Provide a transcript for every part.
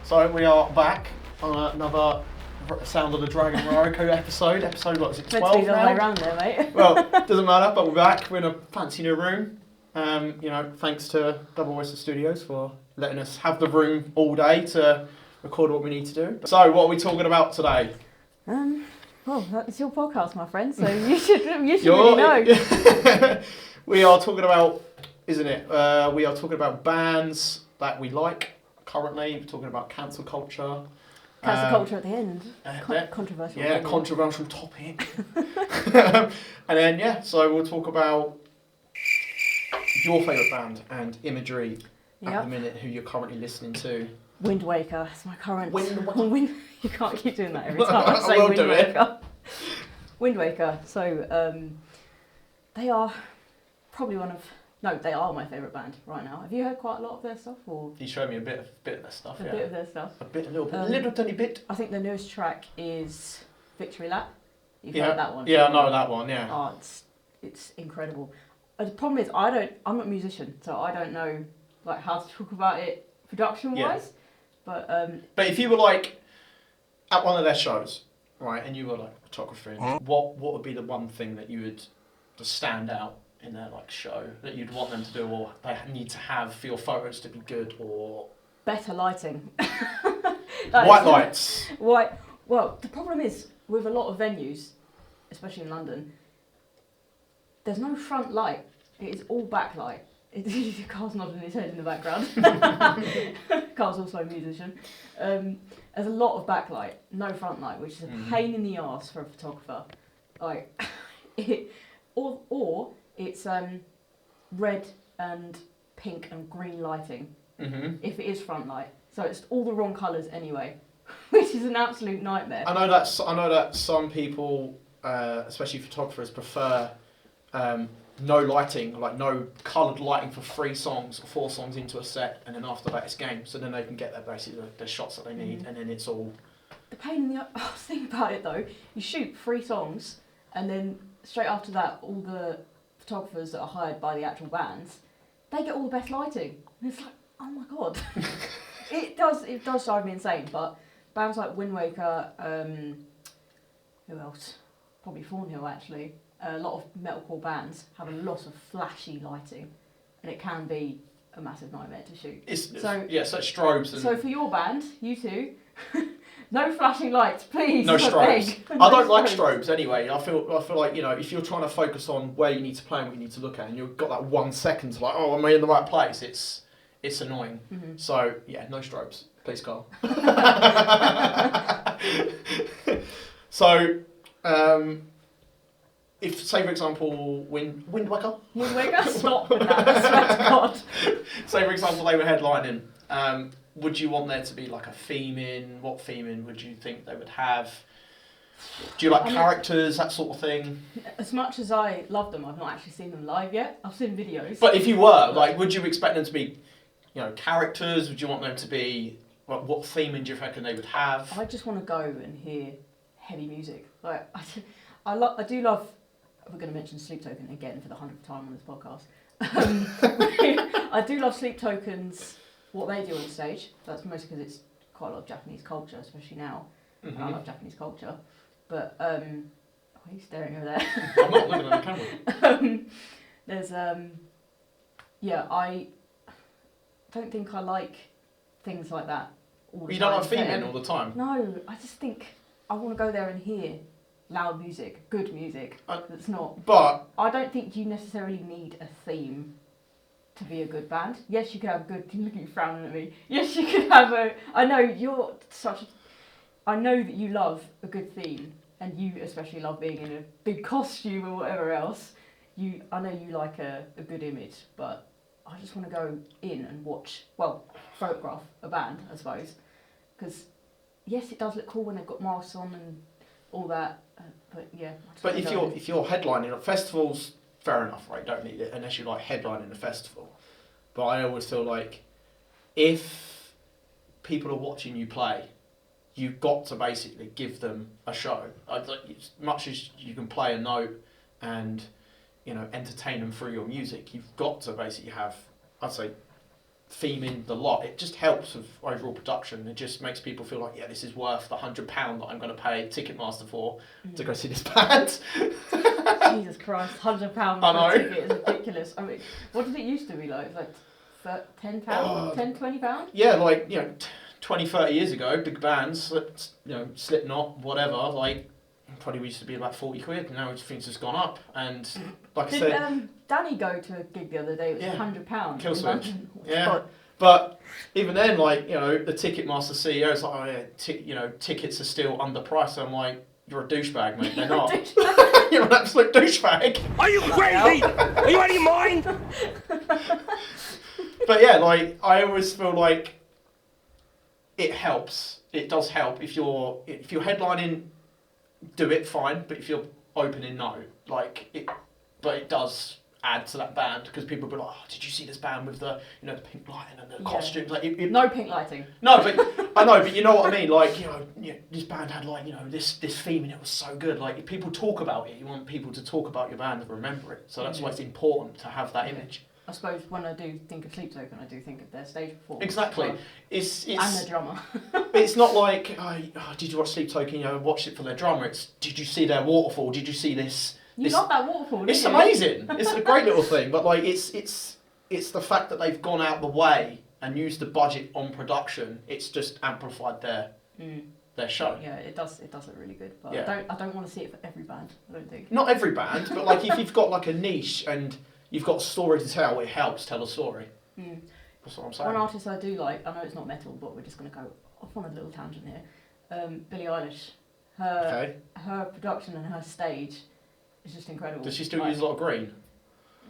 So we are back on another Sound of the Dragon Ryoko episode. What is it, 12 Meant to be the now? way around there, mate. Well, doesn't matter, but we're back. We're in a fancy new room. Thanks to Double Oyster Studios for letting us have the room all day to record what we need to do. So, what are we talking about today? Well, it's your podcast, my friend, so you should really know. We are talking about, isn't it? We are talking about bands that we like currently. We're talking about cancel culture. Cancel culture at the end. Controversial. Yeah, controversial topic. And then, so we'll talk about your favourite band and imagery at the minute, who you're currently listening to. Wind Waker. It's my current... Wind You can't keep doing that every time I say will Wind do Waker. Wind Waker. So, they are probably they are my favourite band right now. Have you heard quite a lot of their stuff? Or You showed me a bit of their stuff, a bit of their stuff? A little tiny bit. I think the newest track is Victory Lap. You've heard that one? Yeah, I know that one, yeah. Oh, it's incredible. The problem is I'm not a musician, so I don't know how to talk about it production-wise. Yeah. But if you were at one of their shows, right, and you were photography, what would be the one thing that you would just stand out in their show that you'd want them to do, or they need to have for your photos to be good, or better lighting? White lights. White. Well, the problem is with a lot of venues, especially in London, there's no front light. It is all backlight. Carl's nodding his head in the background. Carl's also a musician. There's a lot of backlight, no front light, which is a pain in the arse for a photographer. Or it's red and pink and green lighting. If it is front light, so it's all the wrong colours anyway, which is an absolute nightmare. I know that some people, especially photographers, prefer no lighting, no coloured lighting for 3 songs or 4 songs into a set, and then after that it's game. So then they can get the shots that they need, and then it's all. The pain in the think about it though, you shoot 3 songs, and then straight after that, all the photographers that are hired by the actual bands, they get all the best lighting, and it's oh my god, it does drive me insane. But bands like Wind Waker, who else? Probably Thornhill actually. A lot of metalcore bands have a lot of flashy lighting, and it can be a massive nightmare to shoot. So it's strobes. So for your band, you two, no flashing lights, please. No strobes. I don't like strobes anyway. I feel like, if you're trying to focus on where you need to play and what you need to look at, and you've got that 1 second to am I in the right place? It's annoying. So yeah, no strobes, please, Carl. So. If, say for example, Wind Waker? Wind Waker? Stop with that, I swear to God. Say for example they were headlining, would you want there to be a theming? What theming would you think they would have? Do you like characters, that sort of thing? As much as I love them, I've not actually seen them live yet. I've seen videos. But if you were, would you expect them to be, characters? Would you want them to be, what theming do you reckon they would have? I just want to go and hear heavy music. I do love... We're going to mention Sleep Token again for the 100th time on this podcast. I do love Sleep Token's, what they do on stage. That's mostly because it's quite a lot of Japanese culture, especially now. I love Japanese culture. But, why are you staring over there? I'm not looking at the camera. There's, I don't think I like things like that all the time. You don't like theming all the time? No, I just think I want to go there and hear loud music, good music. That's not. But I don't think you necessarily need a theme to be a good band. Yes, you could have good. Look at you frowning at me. Yes, you could have a. I know you're such. I know that you love a good theme, and you especially love being in a big costume or whatever else. I know you like a good image, but I just want to go in and watch. Well, photograph a band, I suppose, because yes, it does look cool when they've got masks on and all that. But yeah. But if you're headlining at festivals, fair enough, right? Don't need it unless you like headlining a festival. But I always feel like if people are watching you play, you've got to basically give them a show. As much as you can play a note and entertain them through your music, you've got to basically have, I'd say, theming the lot. It just helps with overall production. It just makes people feel like, yeah, this is worth the £100 that I'm going to pay Ticketmaster for to go see this band. Jesus Christ, £100 for a ticket is ridiculous. I mean, what did it used to be like? It was like £10, £20? Yeah, like, you know, 20, 30 years ago, big bands, you know, Slipknot, whatever, like, probably used to be about 40 quid. Now things has gone up. And like I said... Did Danny go to a gig the other day? It was £100. Killswitch. Yeah. But even then, like, you know, the Ticketmaster CEO is like, oh yeah, you know, tickets are still underpriced. I'm like, you're a douchebag, mate. They're not. You're an absolute douchebag. Are you crazy? Are you out of your mind? But yeah, like, I always feel like it helps. It does help. If you're headlining, do it, fine. But if you're opening, no. Like, but it does add to that band, because people will be like, oh, did you see this band with the, you know, the pink lighting and the costumes? Like, no pink lighting. No, but I know, but you know what I mean. Like, you know, this band had, like, you know, this theme and it was so good. Like, if people talk about it, you want people to talk about your band and remember it. So that's why it's important to have that image. I suppose when I do think of Sleep Token, I do think of their stage performance. Exactly. It's and their drummer. It's not like, oh, did you watch Sleep Token? You know, watched it for their drummer. It's, did you see their waterfall? Did you see this? You love that waterfall, It's amazing. It's a great little thing, but like it's the fact that they've gone out the way and used the budget on production. It's just amplified their show. Yeah, it does it really good. But I don't want to see it for every band. I don't think. Not every band, but like if you've got like a niche and you've got a story to tell, it helps tell a story. That's what I'm saying. One artist I do like, I know it's not metal, but we're just going to go off on a little tangent here. Billie Eilish. Her production and her stage is just incredible. Does she still use a lot of green?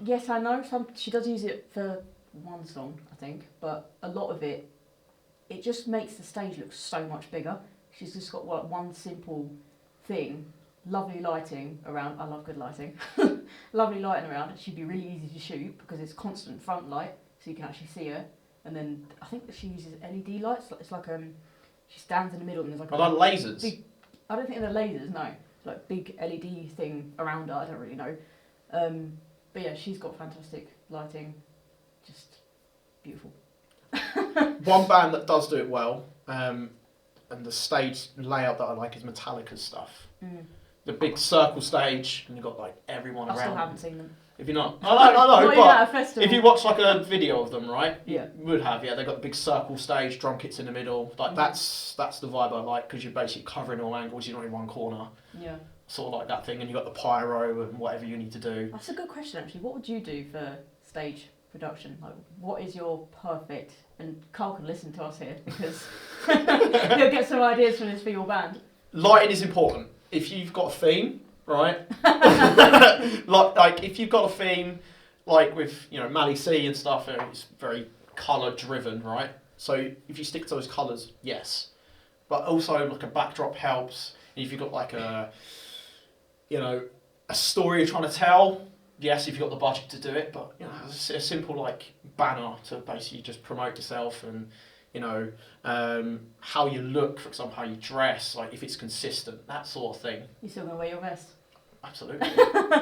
Yes, I know. She does use it for one song, I think, but a lot of it just makes the stage look so much bigger. She's just got one simple thing, lovely lighting around. I love good lighting. Lovely lighting around. She'd be really easy to shoot because it's constant front light, so you can actually see her. And then I think that she uses LED lights. It's like she stands in the middle and there's like lasers? Big, I don't think they're lasers. No. Like big LED thing around her, I don't really know. But yeah, she's got fantastic lighting, just beautiful. One band that does do it well, and the stage layout that I like is Metallica's stuff. The big circle stage, and you've got like everyone around. I still haven't seen them. If you're not, I know, but if you watch like a video of them, right? Yeah. You would have, they've got the big circle stage, drum kits in the middle. Like that's the vibe I like, because you're basically covering all angles. You're not in one corner. Yeah. Sort of like that thing, and you've got the pyro and whatever you need to do. That's a good question, actually. What would you do for stage production? Like, what is your perfect? And Carl can listen to us here because he'll get some ideas from this for your band. Lighting is important. If you've got a theme, right? like if you've got a theme, like with Mali C and stuff, it's very colour driven, right? So if you stick to those colours, yes. But also like a backdrop helps. If you've got like a story you're trying to tell, yes, if you've got the budget to do it. But a simple like banner to basically just promote yourself and how you look, for example, how you dress, like if it's consistent, that sort of thing. You still gonna wear your vest? Absolutely.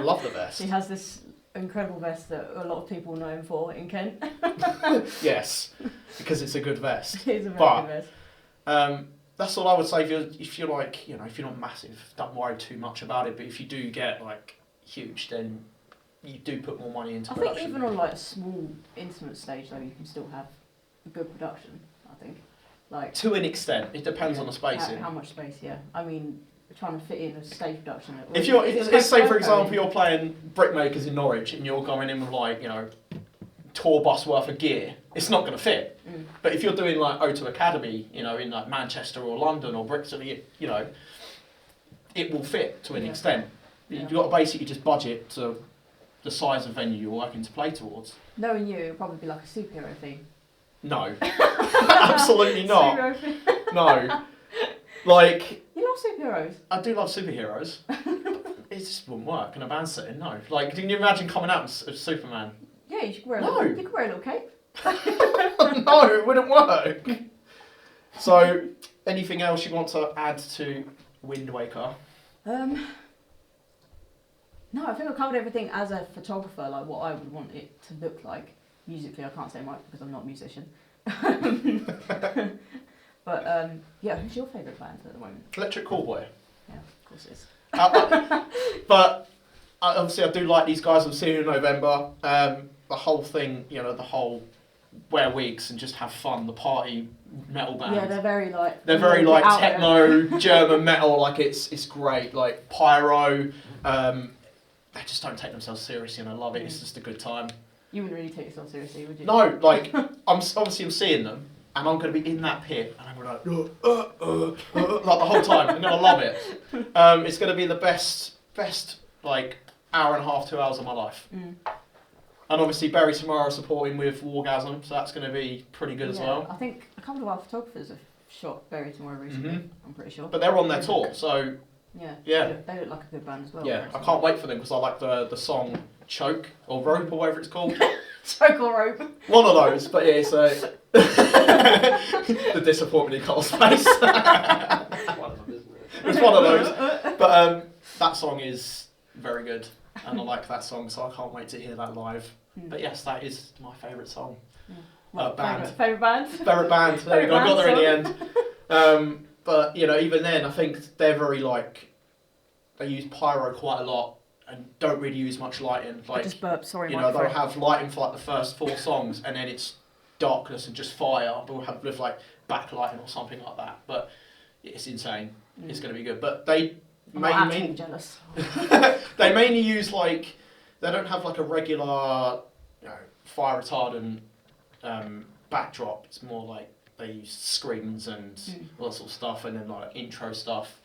Love the vest. He has this incredible vest that a lot of people know him for in Kent. Yes, because it's a good vest. It is a very good vest. That's all I would say. If you're like, if you're not massive, don't worry too much about it. But if you do get like huge, then you do put more money into production. I think even on like a small intimate stage, though, you can still have a good production. I think, like to an extent, it depends on the spacing. How much space? Yeah, I mean, trying to fit in a stage production. If let's say for example you're playing Brickmakers in Norwich and you're going in with like tour bus worth of gear, it's not going to fit. But if you're doing like O2 Academy, in like Manchester or London or Brixton, it will fit to an extent. Yeah. You've got to basically just budget to the size of venue you're working to play towards. Knowing you, it'll probably be like a superhero theme. No, absolutely not. Superhero theme. No, like you love superheroes. I do love superheroes. It just wouldn't work in a band setting. No, like can you imagine coming out as Superman? Yeah, you should wear you could wear a little cape. No, it wouldn't work. So, anything else you want to add to Wind Waker? No, I think I covered everything as a photographer, like what I would want it to look like. musically, I can't say much because I'm not a musician. But yeah, who's your favourite band at the moment? Electric Callboy. Yeah, of course it is. But obviously I do like these guys. I'm seeing in November. The whole thing, you know, the whole wear wigs and just have fun, the party metal band. Yeah, they're very like techno German metal. Like it's great. Like pyro. They just don't take themselves seriously, and I love it. It's just a good time. You wouldn't really take yourself seriously, would you? No, like I'm seeing them, and I'm going to be in that pit, and I'm going to like the whole time, and then I love it. It's going to be the best like hour and a half, 2 hours of my life. Mm. And obviously Barry Tomorrow supporting with Wargasm, so that's going to be pretty good as well. I think a couple of our photographers have shot Barry Tomorrow recently. I'm pretty sure. But they're on their tour, so yeah. They look like a good band as well. Yeah, I can't wait for them because I like the song Choke or Rope or whatever it's called. Choke or Rope. One of those, but yeah, so the disappointment in Cole's face. It's one of those, but that song is very good, and I like that song, so I can't wait to hear that live. But yes, that is my favourite song. Band. Favourite band. Favourite band. There we go. I got there in the end. But you know, even then, I think they're very like they use pyro quite a lot and don't really use much lighting. Like I just burped. Sorry, you know, they'll have lighting for like the first 4 songs, and then it's darkness and just fire. But we'll have with like backlighting or something like that. But it's insane. It's going to be good. But they mainly jealous. They mainly use like they don't have like a regular fire retardant backdrop. It's more like they use screens and all that sort of stuff, and then like intro stuff.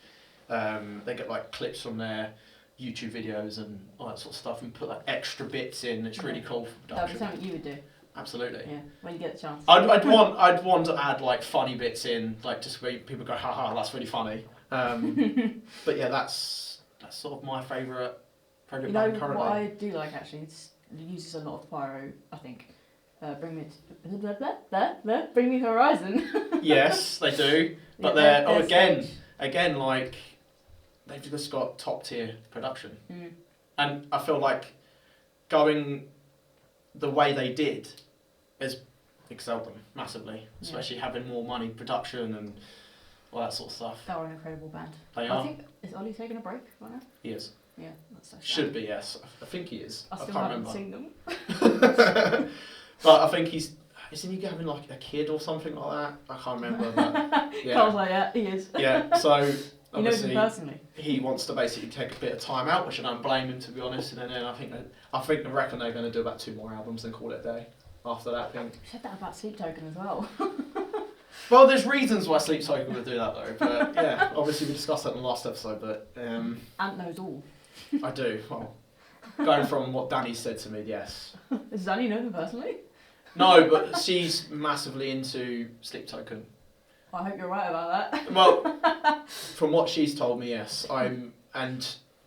They get like clips from their YouTube videos and all that sort of stuff, and put like extra bits in. It's really cool for production. That would be something you would do. Absolutely. Yeah, when you get the chance. I'd want to add like funny bits in, like just where people go, haha, that's really funny. But yeah, that's sort of my favourite band currently. What I do like actually, it uses a lot of pyro. I think. Bring Me Horizon. Yes, they do. But they're again like they've just got top tier production, and I feel like going the way they did has excelled them massively, especially having more money, production, and all that sort of stuff. They're an incredible band. They are. I think is Ollie taking a break right now? He is. Yeah, that's so sad. Should be, yes. I think he is. I still can't haven't remember. seen them. But I think isn't he having like a kid or something like that? I can't remember. But yeah. Carl's like, yeah, he is. Yeah, so he knows him personally. He wants to basically take a bit of time out, which I don't blame him, to be honest. And then I reckon they're going to do about 2 more albums and call it a day after that thing. You said that about Sleep Token as well. Well, there's reasons why Sleep Token would do that though. But yeah, obviously we discussed that in the last episode. But Ant knows all. I do. Well, going from what Danny said to me, yes. Does Danny know them personally? No, but she's massively into Sleep Token. I hope you're right about that. Well, from what she's told me, yes. I'm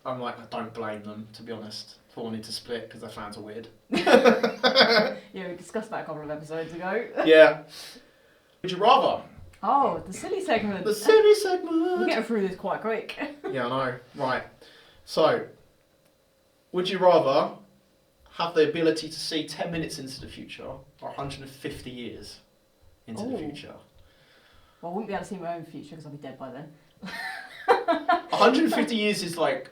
like, I don't blame them, to be honest, for wanting to split because their fans are weird. Yeah, we discussed that a couple of episodes ago. Yeah. Would you rather? Oh, the silly segment. The silly segment. We're getting through this quite quick. Yeah, I know. Right. So, would you rather have the ability to see 10 minutes into the future or 150 years into the future? Well, I wouldn't be able to see my own future because I'll be dead by then. 150 years is like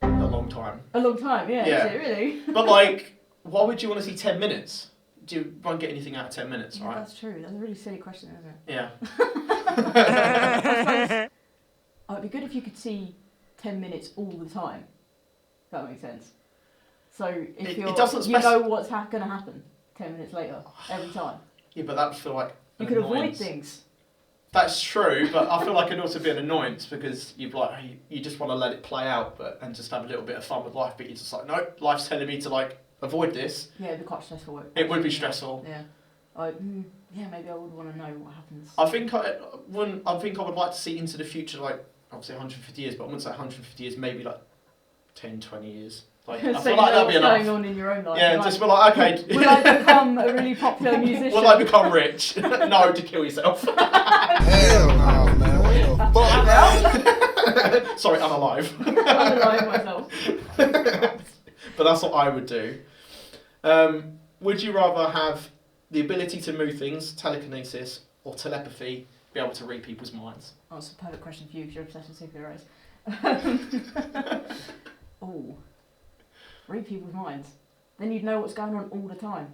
a long time. A long time, yeah. Is it really? But like, why would you want to see 10 minutes? Do you won't get anything out of 10 minutes, right? That's true. That's a really silly question, isn't it? Yeah. Oh, it'd be good if you could see 10 minutes all the time. If that makes sense. So if you know what's going to happen 10 minutes later every time. Yeah, but that would feel like you could avoid things. That's true, but I feel like it'd also be an annoyance because you just want to let it play out, and just have a little bit of fun with life. But you're just like, no, life's telling me to like avoid this. Yeah, it'd be quite stressful. It would be stressful. Yeah. Maybe I would want to know what happens. I think I would like to see into the future, like obviously 150 years, but I wouldn't say 150 years, maybe like 10, 20 years. Like, I feel like that'd be enough. Going on in your own life. Yeah, just be like, okay. Will I become a really popular musician? Will I become rich? No, to kill yourself. Hell no, man. What the fuck? Sorry, I'm alive. I'm alive myself. But that's what I would do. Would you rather have the ability to move things, telekinesis, or telepathy, be able to read people's minds? Oh, it's a perfect question for you because you're obsessed with superheroes. Oh, read people's minds. Then you'd know what's going on all the time.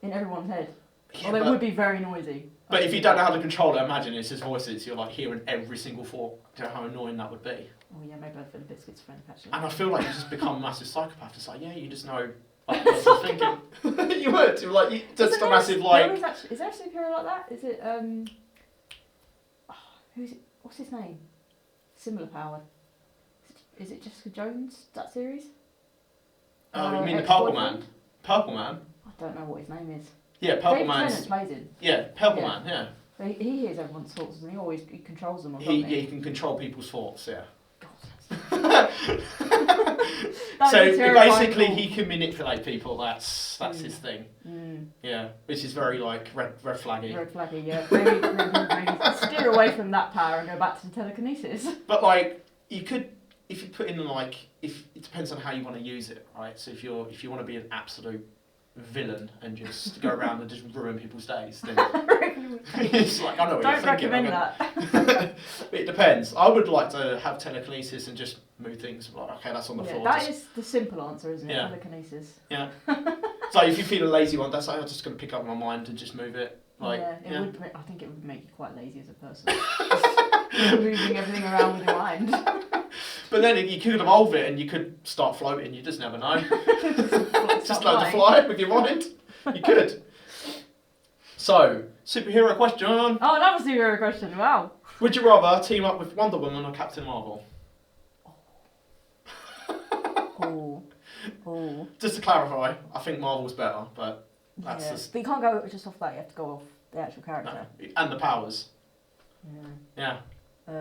In everyone's head. Yeah, Although it would be very noisy. But if you don't know how to control it, imagine it's his voices. You're like hearing every single thought. Do you know how annoying that would be? Oh yeah, maybe I'd feel a bit schizophrenic actually. And I feel like you just become a massive psychopath. It's like, yeah, you just know like, what you're thinking. You would. You're like, just a massive like. Is there a superhero like that? Is it who's it? What's his name? Similar power. Is it Jessica Jones? That series? Oh, you mean the Purple Man? Purple Man? I don't know what his name is. Yeah, Purple David Man's. Tennant's amazing. Yeah, Purple Yeah. Man. Yeah. So he hears everyone's thoughts and he controls them. Or He something. can control people's thoughts. Yeah. That So is terrifying basically, thought. he can manipulate people. That's his thing. Mm. Yeah, which is very like red flaggy. Red flaggy, yeah. Maybe steer away from that power and go back to the telekinesis. But like, you could, if you put in like, if it depends on how you want to use it, right? So if you want to be an absolute villain and just go around and just ruin people's days, then it's like I know what Don't you're thinking. recommend that. It depends. I would like to have telekinesis and just move things. Like, okay, that's on the floor. That just- is the simple answer, isn't it? Yeah. Telekinesis. Yeah. So if you feel a lazy one, that's like I'm just going to pick up my mind and just move it. Like, yeah, it would. I think it would make you quite lazy as a person. Just moving everything around with your mind. But then you could evolve it and you could start floating. You just never know. Just Stop learn to fly with your mind. You could. So, superhero question. Oh, that was the hero question. Wow. Would you rather team up with Wonder Woman or Captain Marvel? Oh. Oh. Just to clarify, I think Marvel's better, but that's Yeah. just... But you can't go just off that. You have to go off the actual character. No. And the powers. Yeah. Yeah.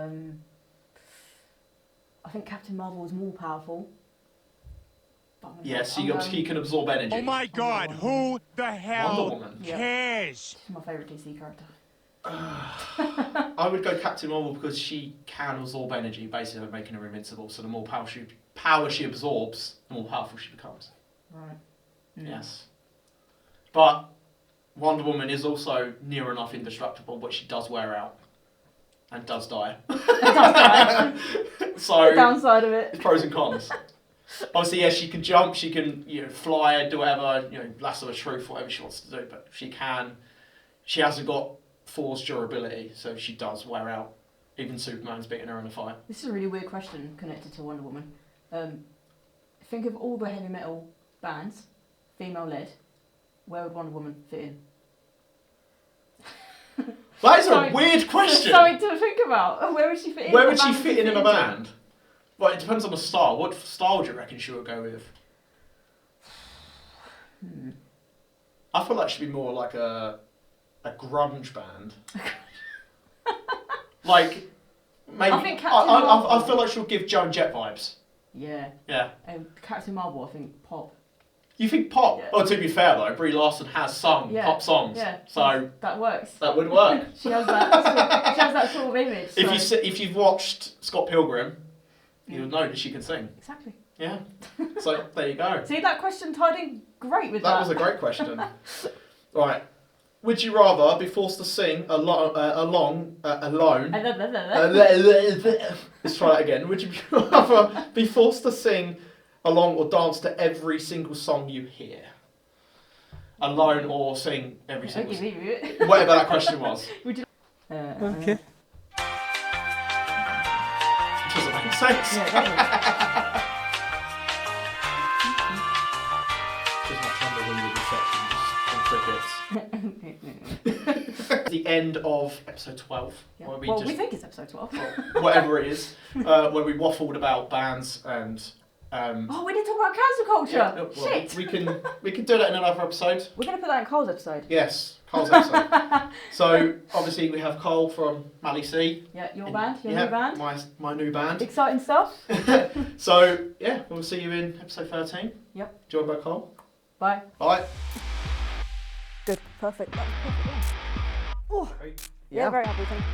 I think Captain Marvel is more powerful. Yes, he can absorb energy. Oh my God, who the Wonder hell Woman. cares? She's my favourite DC character. I would go Captain Marvel because she can absorb energy, basically making her invincible. So the more power she absorbs, the more powerful she becomes. Right. Yes. But Wonder Woman is also near enough indestructible, but she does wear out. And does die. So The downside of it. it's pros and cons. Obviously, yes, she can jump, she can fly, do whatever, lasso of truth, whatever she wants to do. But she hasn't got Thor's durability, so she does wear out. Even Superman's beating her in a fight. This is a really weird question connected to Wonder Woman. Think of all the heavy metal bands, female-led. Where would Wonder Woman fit in? That is a weird question. Something to think about. Where would she fit in? Where What would she band fit in a into? band? Well, it depends on the style. What style do you reckon she would go with? I feel like she'd be more like a grunge band. Like, maybe. I think Captain Marvel. I feel like she'll give Joan Jett vibes. Yeah. Yeah. Captain Marvel, I think pop. You think pop? Yeah. Oh, to be fair though, Brie Larson has sung Yeah. pop songs, Yeah. so That works. that would work. She has that sort of image. So. If you've watched Scott Pilgrim, you'll know that she can sing. Exactly. Yeah. So there you go. See, that question tied in great with that. That was a great question. Right. Would you rather be forced to sing alone? Let's try that again. Would you rather be forced to sing along or dance to every single song you hear? Alone or sing every single song? Whatever that question was. Okay. Doesn't make sense. Yeah, that Just like trying to win the reception and crickets. The end of episode 12. Yeah. Where we Well, just, we think it's episode 12. whatever it is, where we waffled about bands and. Oh, we didn't talk about cancel culture. Yeah, well, Shit. we can do that in another episode. We're going to put that in Cole's episode. Yes, Cole's episode. So obviously we have Cole from Mally C. Yeah, your band, your Yeah, new band. my new band. Exciting stuff. So yeah, we'll see you in episode 13. Yep. Joined by Cole. Bye. Bye. Good. Perfect. That was perfect. Oh. Great. Yeah, very happy. Thank you.